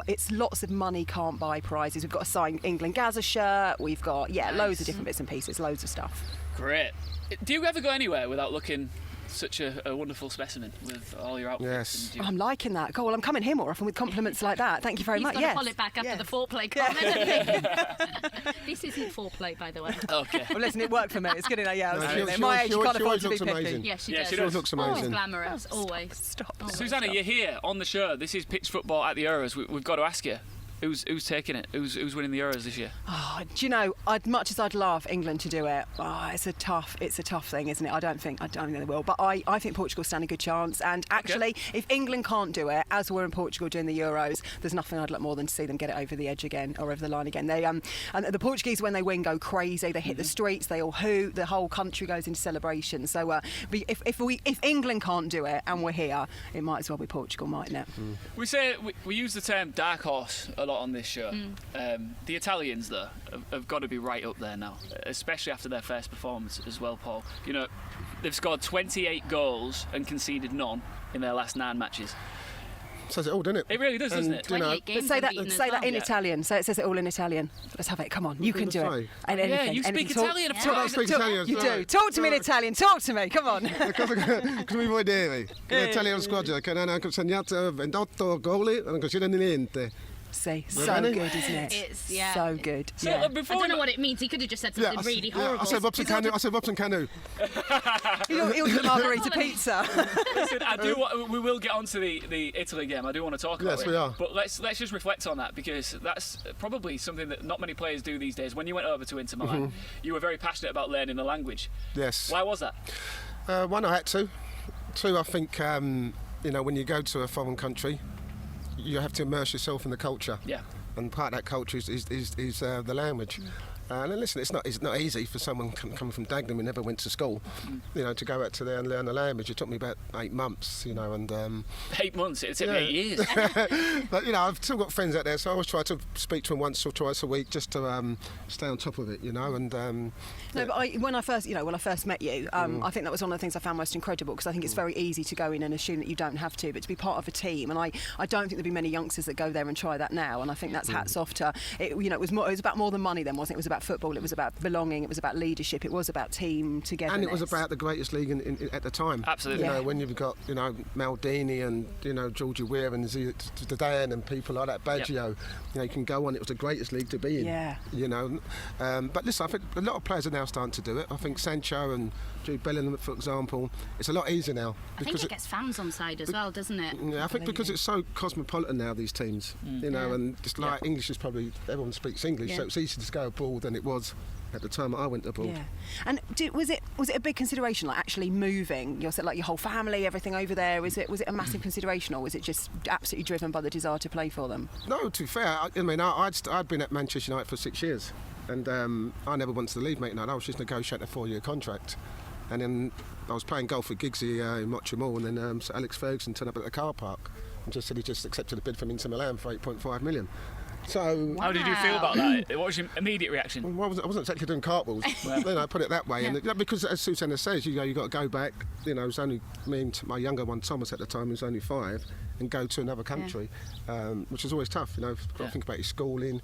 it's lots of money can't buy prizes. We've got a signed England Gaza shirt, we've got loads of different bits and pieces, loads of stuff. Great. Do you ever go anywhere without looking such a wonderful specimen with all your outfits? Yes. I'm liking that. Well, I'm coming here more often with compliments like that. Thank you very much. He's got to pull it back after the foreplay comment. This isn't foreplay, by the way. Okay. Well, listen, it worked for me. It's good enough. Yeah, No, at my age, you can't afford to be picky. amazing. Yes, she Yeah, does. she She always looks Always amazing. glamorous, always. Stop. Always. Susanna, you're here on the show. This is pitch football at the Euros. We've got to ask you. Who's taking it? Who's winning the Euros this year? Oh, do you know? Much as I'd love England to do it, it's a tough thing, isn't it? I don't think they will, but I think Portugal stand a good chance. And actually, if England can't do it, as we're in Portugal doing the Euros, there's nothing I'd like more than to see them get it over the edge again or over the line again. They and the Portuguese, when they win, go crazy. They hit the streets, they all hoot, the whole country goes into celebration. So if England can't do it and we're here, it might as well be Portugal, mightn't it? We use the term dark horse a lot on this show. The Italians, though, have got to be right up there now, especially after their first performance as well, Paul. You know, they've scored 28 goals and conceded none in their last 9 matches. Says it all, doesn't it? It really does, doesn't it? 28 games Say that unbeaten as in well. Italian. So it says it all in Italian. Let's have it. Come on, you can do it. And Yeah, anything, you speak anything. Talk- Italian, of I don't course. speak Italian. You do. Talk to me in Italian. Talk to me. Come on. Come mi vuoi dire? Che l'Italiano squadra che hanno segnato 28 gol e non considerano niente. See, so good, isn't it? It's, yeah. So good. So, Yeah. I before don't know what it means. He could have just said something really horrible. I said Robson Canu. He'll do the margarita pizza. Listen, we will get onto the Italy game. I do want to talk about it. Yes, we are. But let's just reflect on that, because that's probably something that not many players do these days. When you went over to Inter Milan, you were very passionate about learning the language. Yes. Why was that? One, I had to. Two, I think when you go to a foreign country, you have to immerse yourself in the culture. Yeah. And part of that culture is the language. And listen, it's not easy for someone coming from Dagenham who never went to school, to go out to there and learn the language. It took me about 8 months, and 8 months. It took me 8 years. But I've still got friends out there, so I always try to speak to them once or twice a week just to stay on top of it, and. No, but when I first met you, I think that was one of the things I found most incredible, because I think it's very easy to go in and assume that you don't have to, but to be part of a team, and I don't think there'd be many youngsters that go there and try that now, and I think that's hats off to it. It was about more than money then, wasn't it? It was about football, it was about belonging, it was about leadership, it was about team togetherness. And it was about the greatest league at the time. Absolutely. When you've got Maldini and Georgie Weir and Zidane and people like that, Baggio, you can go on. It was the greatest league to be in. Yeah. But listen, I think a lot of players are now starting to do it. I think Sancho and Jude Bellingham, for example, it's a lot easier now. I think it gets fans on side as well, doesn't it? Yeah, I think because it's so cosmopolitan now, these teams, and just like English is probably, everyone speaks English, so it's easier to go abroad than it was at the time I went abroad. Yeah. And was it a big consideration, like actually moving your whole family, everything over there? Was it a massive consideration, or was it just absolutely driven by the desire to play for them? No, to be fair, I'd been at Manchester United for 6 years, and I never wanted to leave Man United. I was just negotiating a 4-year contract. And then I was playing golf with Giggsy in Montreal, and then Sir Alex Ferguson turned up at the car park and just said he just accepted a bid from Inter Milan for 8.5 million. So How did you feel about that? What was your immediate reaction? I wasn't exactly doing cartwheels. I put it that way. And because, as Susannah says, you got to go back. It was only me and my younger one, Thomas, at the time, who was only 5, and go to another country, which is always tough. You've got to think about your schooling.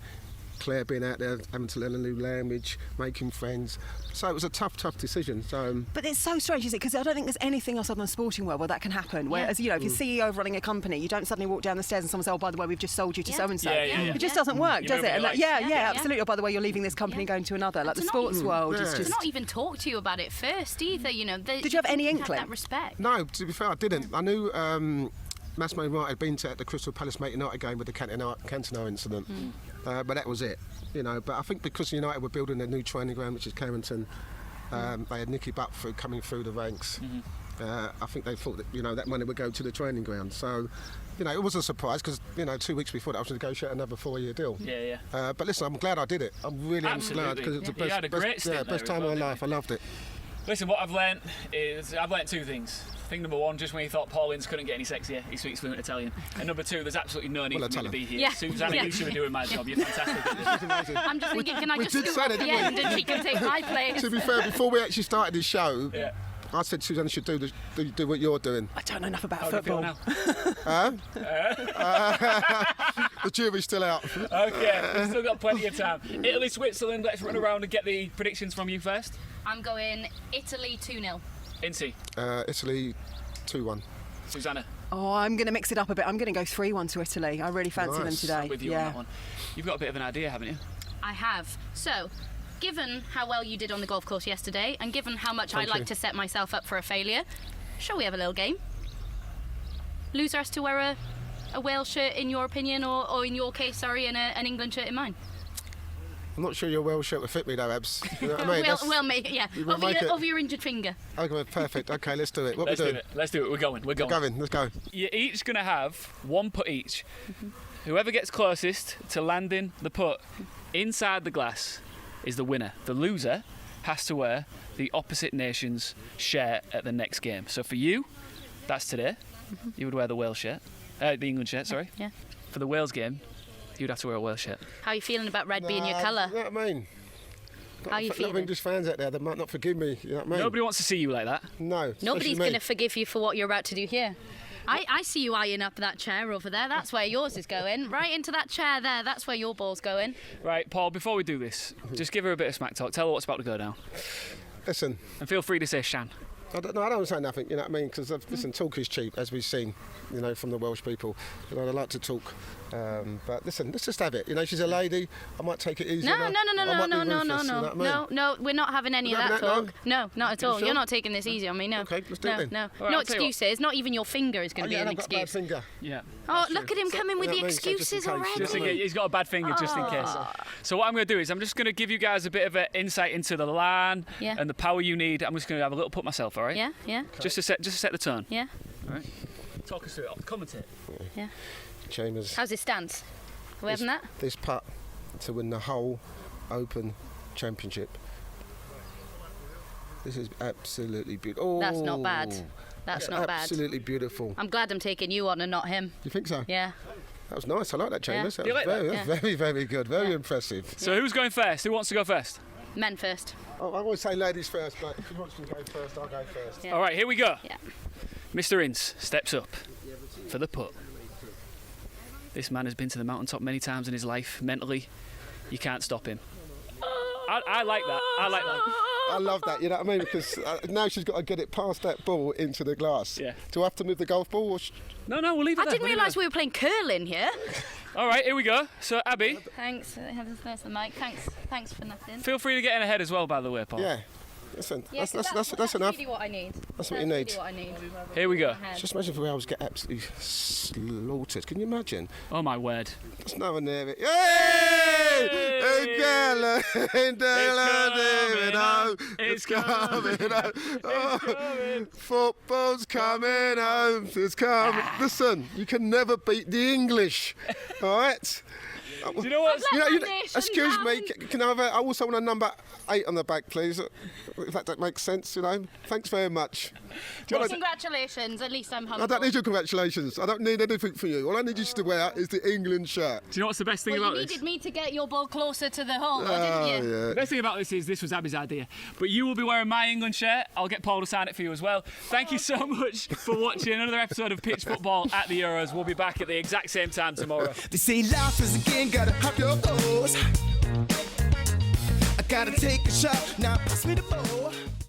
Claire being out there, having to learn a new language, making friends. So it was a tough decision. But it's so strange, isn't it? Because I don't think there's anything else other than the sporting world where that can happen. Whereas, if you're CEO of running a company, you don't suddenly walk down the stairs and someone says, "Oh, by the way, we've just sold you to so-and-so." It just doesn't work, does it? Absolutely. Or, by the way, you're leaving this company and going to another. Like the sports world is just... To not even talk to you about it first either, Did you have any inkling? That respect. No, to be fair, I didn't. I knew... Massimo Wright had been to the Crystal Palace Mate United game with the Cantona incident, but that was it. But I think because United were building a new training ground, which is Carrington, they had Nicky Butt coming through the ranks. I think they thought that that money would go to the training ground. So, it was a surprise because 2 weeks before that I was to negotiate another 4-year deal. Yeah. But listen, I'm glad I did it. I'm really glad because it's the You had a great best stint there time as well, of my life. I loved it. Listen, what I've learnt is two things. Thing number one, just when you thought Paul Ince couldn't get any sexier, he speaks fluent Italian. And number two, there's absolutely no need for me to be here. Yeah. Susannah, you should be doing my job. You're fantastic at this. I'm just thinking, can I just did scoot say off that, the didn't we? end and she can take my place? To be fair, before we actually started this show, Yeah. I said Susannah should do what you're doing. I don't know enough about How do you feel football. now? The jury's still out. Okay, we've still got plenty of time. Italy, Switzerland, let's run around and get the predictions from you first. I'm going Italy 2-0. Incy, Italy 2-1. Susannah. Oh, I'm going to mix it up a bit. I'm going to go 3-1 to Italy. I really fancy them Nice. today. I'm with you on that one. You've got a bit of an idea, haven't you? I have. So, given how well you did on the golf course yesterday, and given how much I Thank like you. to set myself up for a failure, shall we have a little game? Loser has to wear a Wales shirt in your opinion, or in your case, sorry, and an England shirt in mine. I'm not sure your Welsh shirt would fit me though, Abs. You know what I mean? We'll make it, yeah. we'll make it. Over your injured finger. Okay, perfect. Okay, let's do it. What Let's we do doing? it. Let's do it. We're going. Let's go. You're each going to have one putt each. Whoever gets closest to landing the putt inside the glass is the winner. The loser has to wear the opposite nation's shirt at the next game. So for you, that's today. You would wear the Wales shirt. The England shirt, sorry. Yeah. For the Wales game, you'd have to wear a Wales shirt. How are you feeling about red being your colour? You know what I mean? How are you A lot of feeling? English fans out there that might not forgive me. You know what I mean? Nobody wants to see you like that. No. Nobody's going to forgive you for what you're about to do here. I see you eyeing up that chair over there. That's where yours is going. Right into that chair there. That's where your ball's going. Right, Paul, before we do this, just give her a bit of smack talk. Tell her what's about to go down. Listen, And feel free to say Shan. I don't say nothing. You know what I mean? Because listen, talk is cheap, as we've seen. From the Welsh people. They like to talk. But listen, let's just have it. She's a lady. I might take it easy. No, we're not having any of that talk. No, not at all. sure? You're not taking this easy on me, no. Okay, let's do it then. No, All right, no I'll tell you what. excuses. Not even your finger is going to be an I've got a bad excuse. finger. Yeah. Oh, look at him coming with you the know what I mean? So just in excuses case. already. Just in case, he's got a bad finger, just in case. So what I'm going to do is I'm just going to give you guys a bit of an insight into the land Yeah. and the power you need. I'm just going to have a little put myself, all right? Yeah. Just to set the tone. Yeah. All right. Talk us through it. Commentate. Chambers. How's his stance? Are we having that? This putt to win the whole Open Championship. This is absolutely beautiful. Oh, That's not bad. That's not bad. Absolutely beautiful. I'm glad I'm taking you on and not him. You think so? Yeah. That was nice. I like that, Chambers. Yeah. That You was like that? very, very, very good. Very impressive. So who's going first? Who wants to go first? Men first. Oh, I always say ladies first, but if you want to go first, I'll go first. Yeah. All right, here we go. Yeah. Mr. Ince steps up for the putt. This man has been to the mountaintop many times in his life. Mentally, you can't stop him. I like that. I like that. I love that, you know what I mean? Because now she's got to get it past that ball into the glass. Yeah. Do I have to move the golf ball? Or No, we'll leave it I there. didn't We'll leave it realise we were playing curling here. there. All right, here we go. So, Abby, Thanks. There's the mic. Thanks for nothing. feel free to get in ahead as well, by the way, Paul. Yeah. Listen, Yeah, that's enough. really what I need. That's what you need. Really what I need. Here we go. Just imagine if we always get absolutely slaughtered. Can you imagine? Oh, my word. There's no one near it. Hey! It's coming home. Oh, football's coming home. It's coming. Listen, you can never beat the English. All right? Do you know what? Excuse me, can I also want a number 8 on the back, please? If that makes sense, Thanks very much. Congratulations, at least I'm humble. I don't need your congratulations. I don't need anything from you. All I need you to wear is the England shirt. Do you know what's the best thing Well, about you this? needed me to get your ball closer to the hole, didn't you? The best thing about this was Abby's idea. But you will be wearing my England shirt. I'll get Paul to sign it for you as well. Thank you so much for watching another episode of Pitch Football at the Euros. We'll be back at the exact same time tomorrow. They say life is a game, gotta hop your toes. I gotta take a shot, now pass me the ball.